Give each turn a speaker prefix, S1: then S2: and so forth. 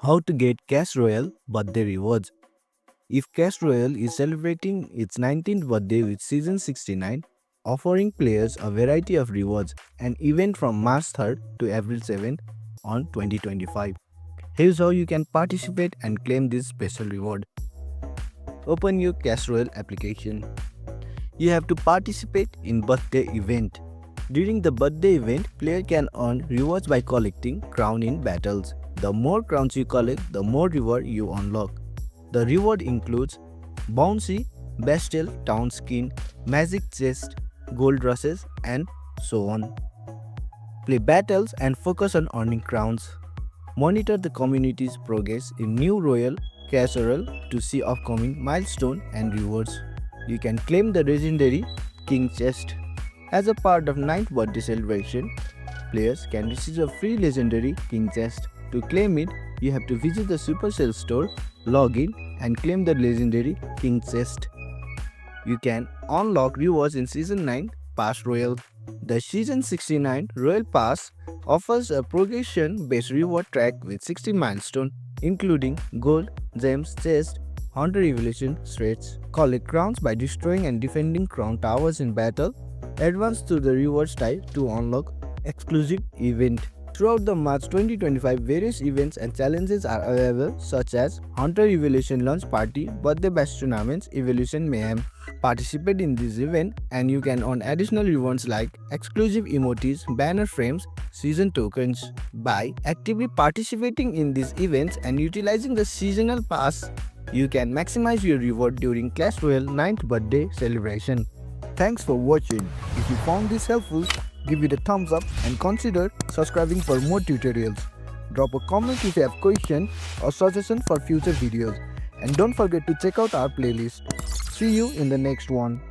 S1: How to get Clash Royale Birthday rewards. If Clash Royale is celebrating its 19th birthday with Season 69, offering players a variety of rewards, an event from March 3rd to April 7th on 2025. Here's how you can participate and claim this special reward. Open your Clash Royale application. You have to participate in birthday event. During the birthday event, player can earn rewards by collecting crown in battles. The more crowns you collect, the more reward you unlock. The reward includes bouncy, bestial town skin, magic chest, gold rushes, and so on. Play battles and focus on earning crowns. Monitor the community's progress in New Royal Clash Royale to see upcoming milestone and rewards. You can claim the legendary King Chest. As a part of 9th birthday celebration, players can receive a free legendary King Chest. To claim it, you have to visit the Supercell store, log in, and claim the legendary King Chest. You can unlock rewards in Season 9 Pass Royale. The Season 69 Royal Pass offers a progression-based reward track with 60 milestones, including gold, gems, chest, Hunter Evolution, threats. Collect crowns by destroying and defending crown towers in battle. Advance to the rewards type to unlock exclusive event. Throughout the March 2025, various events and challenges are available such as Hunter Evolution Launch Party, Birthday Bash Tournaments, Evolution Mayhem. Participate in this event and you can earn additional rewards like exclusive emotes, banner frames, season tokens. By actively participating in these events and utilizing the seasonal pass, you can maximize your reward during Clash Royale 9th birthday celebration. Thanks for watching. If you found this helpful, give it a thumbs up and consider subscribing for more tutorials. Drop a comment if you have questions or suggestions for future videos. And don't forget to check out our playlist. See you in the next one.